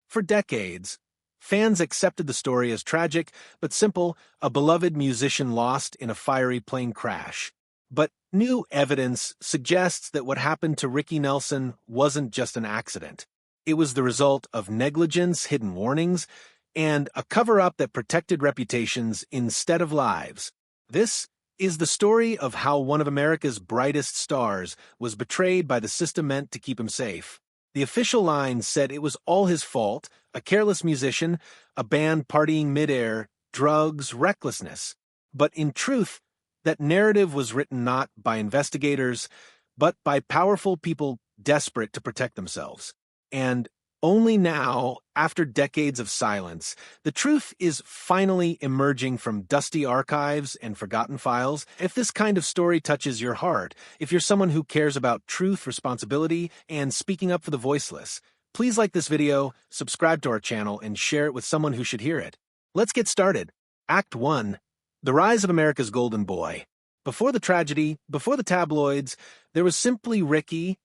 For decades, fans accepted the story as tragic but simple, a beloved musician lost in a fiery plane crash. But new evidence suggests that what happened to Ricky Nelson wasn't just an accident. It was the result of negligence, hidden warnings, and a cover-up that protected reputations instead of lives. This is the story of how one of America's brightest stars was betrayed by the system meant to keep him safe. The official line said it was all his fault, a careless musician, a band partying midair, drugs, recklessness. But in truth, that narrative was written not by investigators, but by powerful people desperate to protect themselves. And only now, after decades of silence, the truth is finally emerging from dusty archives and forgotten files. If this kind of story touches your heart, if you're someone who cares about truth, responsibility, and speaking up for the voiceless, please like this video, subscribe to our channel, and share it with someone who should hear it. Let's get started. Act 1. The Rise of America's Golden Boy. Before the tragedy, before the tabloids, there was simply Ricky,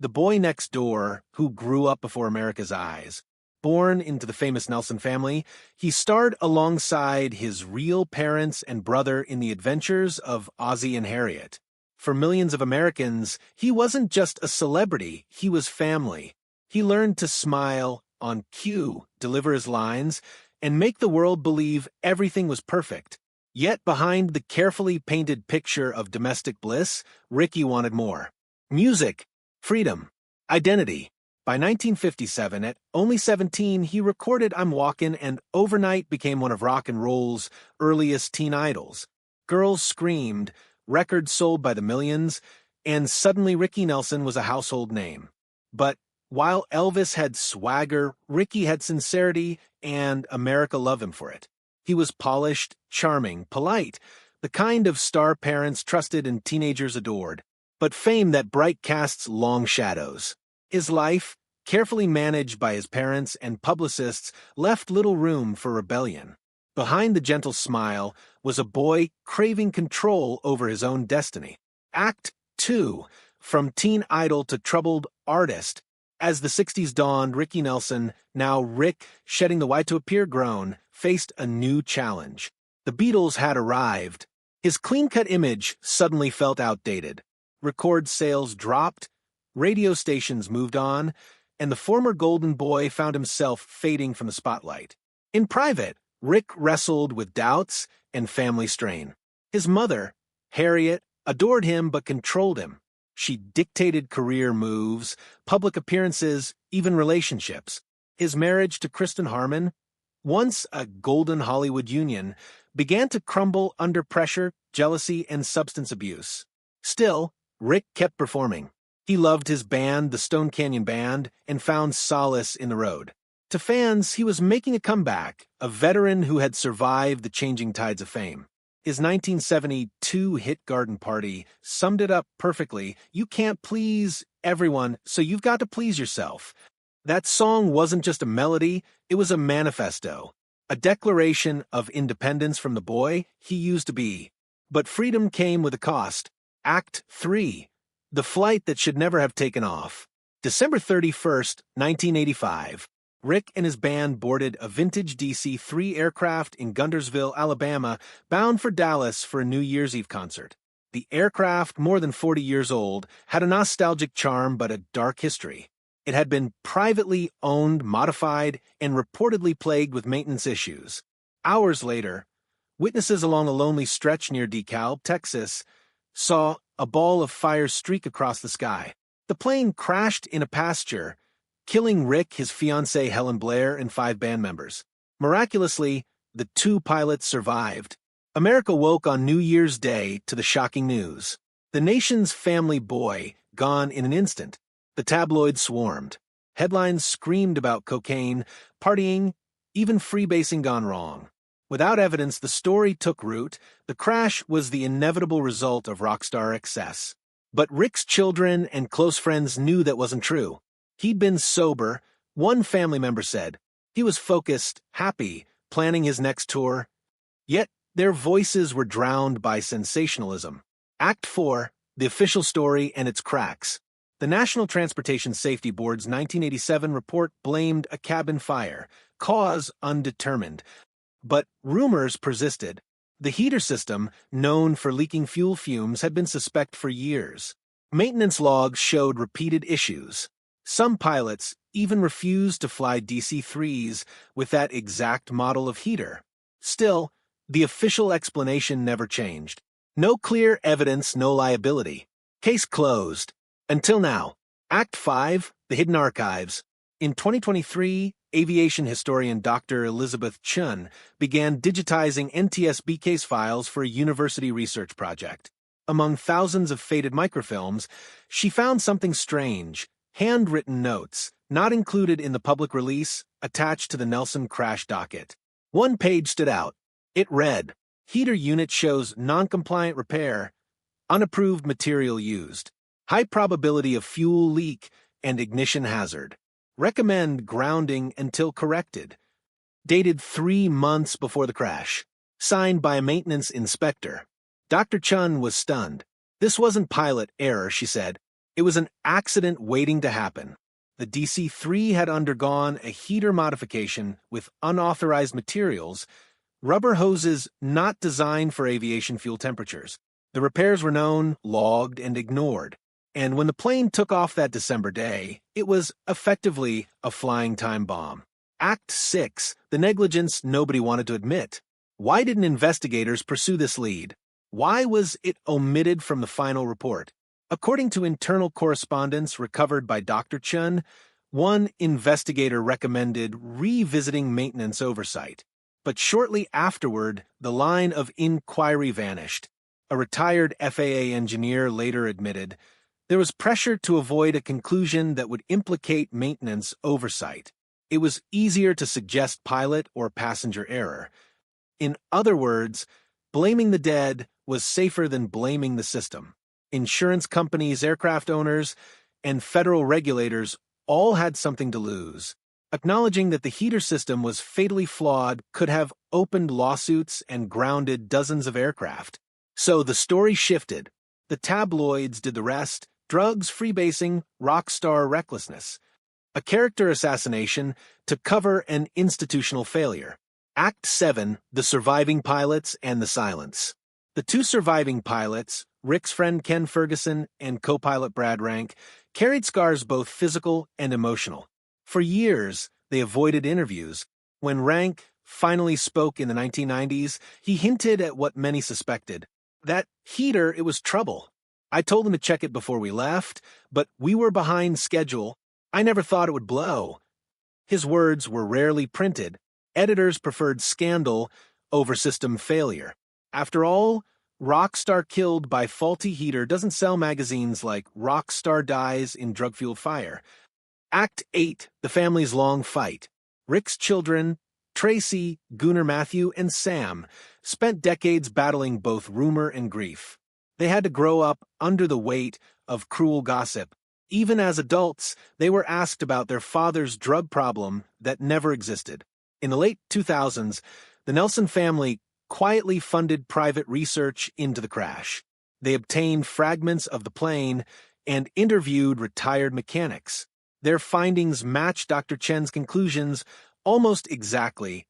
the boy next door who grew up before America's eyes. Born into the famous Nelson family, he starred alongside his real parents and brother in the adventures of Ozzie and Harriet. For millions of Americans, he wasn't just a celebrity, he was family. He learned to smile on cue, deliver his lines, and make the world believe everything was perfect. Yet behind the carefully painted picture of domestic bliss, Ricky wanted more. Music, freedom, identity. By 1957, at only 17, he recorded I'm Walkin' and overnight became one of rock and roll's earliest teen idols. Girls screamed, records sold by the millions, and suddenly Ricky Nelson was a household name. But while Elvis had swagger, Ricky had sincerity, and America loved him for it. He was polished, charming, polite, the kind of star parents trusted and teenagers adored. But fame that bright casts long shadows. His life, carefully managed by his parents and publicists, left little room for rebellion. Behind the gentle smile was a boy craving control over his own destiny. Act 2. From teen idol to troubled artist. As the 60s dawned, Ricky Nelson, now Rick, shedding the white to appear grown, faced a new challenge. The Beatles had arrived. His clean-cut image suddenly felt outdated. Record sales dropped, radio stations moved on, and the former golden boy found himself fading from the spotlight. In private, Rick wrestled with doubts and family strain. His mother, Harriet, adored him but controlled him. She dictated career moves, public appearances, even relationships. His marriage to Kristen Harmon, once a golden Hollywood union, began to crumble under pressure, jealousy, and substance abuse. Still, Rick kept performing. He loved his band, the Stone Canyon Band, and found solace in the road. To fans, he was making a comeback, a veteran who had survived the changing tides of fame. His 1972 hit Garden Party summed it up perfectly. You can't please everyone, so you've got to please yourself. That song wasn't just a melody, it was a manifesto, a declaration of independence from the boy he used to be. But freedom came with a cost. Act 3. The Flight That Should Never Have Taken Off. December 31st, 1985. Rick and his band boarded a vintage DC-3 aircraft in Guntersville, Alabama, bound for Dallas for a New Year's Eve concert. The aircraft, more than 40 years old, had a nostalgic charm but a dark history. It had been privately owned, modified, and reportedly plagued with maintenance issues. Hours later, witnesses along a lonely stretch near DeKalb, Texas, saw a ball of fire streak across the sky. The plane crashed in a pasture, killing Rick, his fiancée Helen Blair, and 5 band members. Miraculously, the 2 pilots survived. America woke on New Year's Day to the shocking news. The nation's family boy gone in an instant. The tabloids swarmed. Headlines screamed about cocaine, partying, even freebasing gone wrong. Without evidence, the story took root. The crash was the inevitable result of rock star excess. But Rick's children and close friends knew that wasn't true. He'd been sober, one family member said. He was focused, happy, planning his next tour. Yet their voices were drowned by sensationalism. Act 4, the official story and its cracks. The National Transportation Safety Board's 1987 report blamed a cabin fire, cause undetermined. But rumors persisted. The heater system, known for leaking fuel fumes, had been suspect for years. Maintenance logs showed repeated issues. Some pilots even refused to fly DC-3s with that exact model of heater. Still, the official explanation never changed. No clear evidence, no liability. Case closed. Until now. Act 5, The Hidden Archives. In 2023, aviation historian Dr. Elizabeth Chun began digitizing NTSB case files for a university research project. Among thousands of faded microfilms, she found something strange: handwritten notes, not included in the public release, attached to the Nelson crash docket. One page stood out. It read, "Heater unit shows non-compliant repair, unapproved material used, high probability of fuel leak and ignition hazard. Recommend grounding until corrected." Dated 3 months before the crash. Signed by a maintenance inspector. Dr. Chun was stunned. This wasn't pilot error, she said. It was an accident waiting to happen. The DC-3 had undergone a heater modification with unauthorized materials, rubber hoses not designed for aviation fuel temperatures. The repairs were known, logged, and ignored. And when the plane took off that December day, it was effectively a flying time bomb. Act 6, the negligence nobody wanted to admit. Why didn't investigators pursue this lead? Why was it omitted from the final report? According to internal correspondence recovered by Dr. Chun, one investigator recommended revisiting maintenance oversight. But shortly afterward, the line of inquiry vanished. A retired FAA engineer later admitted, there was pressure to avoid a conclusion that would implicate maintenance oversight. It was easier to suggest pilot or passenger error. In other words, blaming the dead was safer than blaming the system. Insurance companies, aircraft owners, and federal regulators all had something to lose. Acknowledging that the heater system was fatally flawed could have opened lawsuits and grounded dozens of aircraft. So the story shifted. The tabloids did the rest: drugs, freebasing, rock star recklessness. A character assassination to cover an institutional failure. Act 7, The Surviving Pilots and the Silence. The 2 surviving pilots, Rick's friend Ken Ferguson and co-pilot Brad Rank, carried scars both physical and emotional. For years, they avoided interviews. When Rank finally spoke in the 1990s, he hinted at what many suspected. That heater, it was trouble. I told him to check it before we left, but we were behind schedule. I never thought it would blow. His words were rarely printed. Editors preferred scandal over system failure. After all, Rockstar Killed by Faulty Heater doesn't sell magazines like Rockstar Dies in Drug-Fueled Fire. Act 8, The Family's Long Fight. Rick's children, Tracy, Gunnar Matthew, and Sam, spent decades battling both rumor and grief. They had to grow up under the weight of cruel gossip. Even as adults, they were asked about their father's drug problem that never existed. In the late 2000s, the Nelson family quietly funded private research into the crash. They obtained fragments of the plane and interviewed retired mechanics. Their findings matched Dr. Chen's conclusions almost exactly: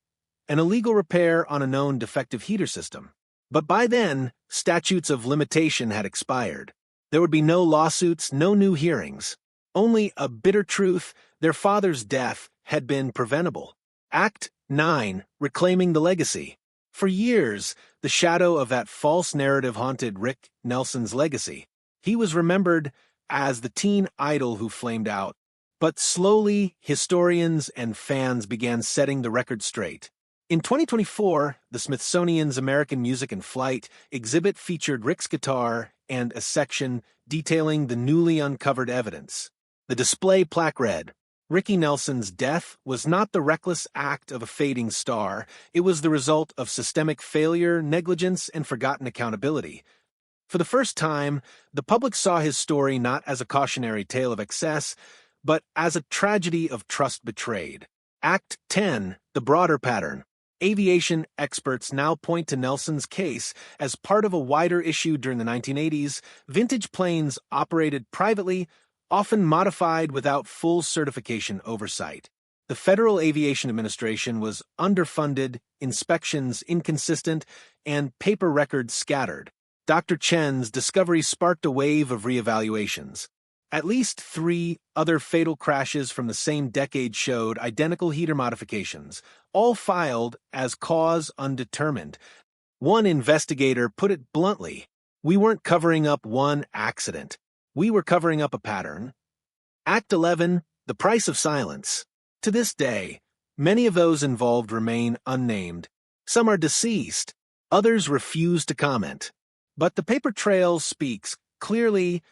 an illegal repair on a known defective heater system. But by then, statutes of limitation had expired. There would be no lawsuits, no new hearings. Only a bitter truth: their father's death had been preventable. Act 9, Reclaiming the Legacy. For years, the shadow of that false narrative haunted Rick Nelson's legacy. He was remembered as the teen idol who flamed out. But slowly, historians and fans began setting the record straight. In 2024, the Smithsonian's American Music in Flight exhibit featured Rick's guitar and a section detailing the newly uncovered evidence. The display plaque read, "Ricky Nelson's death was not the reckless act of a fading star. It was the result of systemic failure, negligence, and forgotten accountability." For the first time, the public saw his story not as a cautionary tale of excess, but as a tragedy of trust betrayed. Act 10, The Broader Pattern. Aviation experts now point to Nelson's case as part of a wider issue. During the 1980s, vintage planes operated privately often modified without full certification oversight. The Federal Aviation Administration was underfunded, inspections inconsistent, and paper records scattered. Dr. Chen's discovery sparked a wave of reevaluations. At least 3 other fatal crashes from the same decade showed identical heater modifications, all filed as cause undetermined. One investigator put it bluntly, "We weren't covering up one accident. We were covering up a pattern." Act 11, The Price of Silence. To this day, many of those involved remain unnamed. Some are deceased, others refuse to comment. But the paper trail speaks clearly.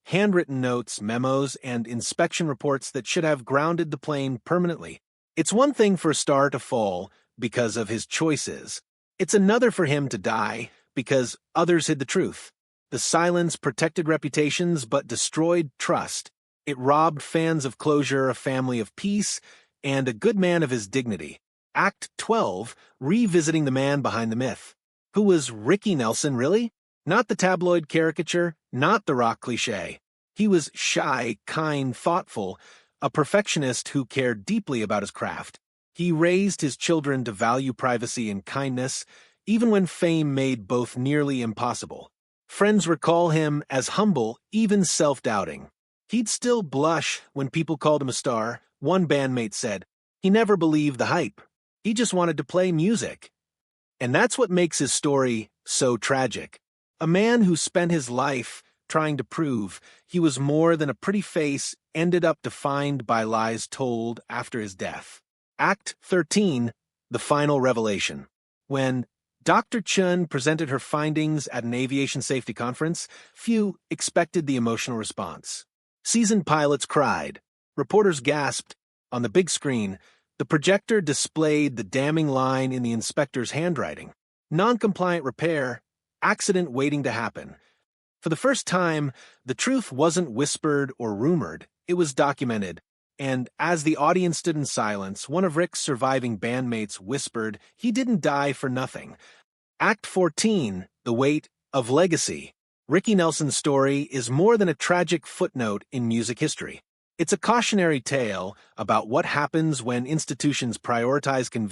Handwritten notes, memos, and inspection reports that should have grounded the plane permanently. It's one thing for a star to fall because of his choices. It's another for him to die because others hid the truth. The silence protected reputations but destroyed trust. It robbed fans of closure, a family of peace, and a good man of his dignity. Act 12, revisiting the man behind the myth. Who was Ricky Nelson, really? Not the tabloid caricature, not the rock cliché. He was shy, kind, thoughtful, a perfectionist who cared deeply about his craft. He raised his children to value privacy and kindness, even when fame made both nearly impossible. Friends recall him as humble, even self-doubting. He'd still blush when people called him a star. One bandmate said, "He never believed the hype. He just wanted to play music." And that's what makes his story so tragic. A man who spent his life trying to prove he was more than a pretty face ended up defined by lies told after his death. Act 13, The Final Revelation. When Dr. Chen presented her findings at an aviation safety conference, few expected the emotional response. Seasoned pilots cried. Reporters gasped. On the big screen, the projector displayed the damning line in the inspector's handwriting. Non-compliant repair, accident waiting to happen. For the first time, the truth wasn't whispered or rumored, it was documented. And as the audience stood in silence, one of Rick's surviving bandmates whispered he didn't die for nothing. Act 14, The Weight of Legacy. Ricky Nelson's story is more than a tragic footnote in music history. It's a cautionary tale about what happens when institutions prioritize convenience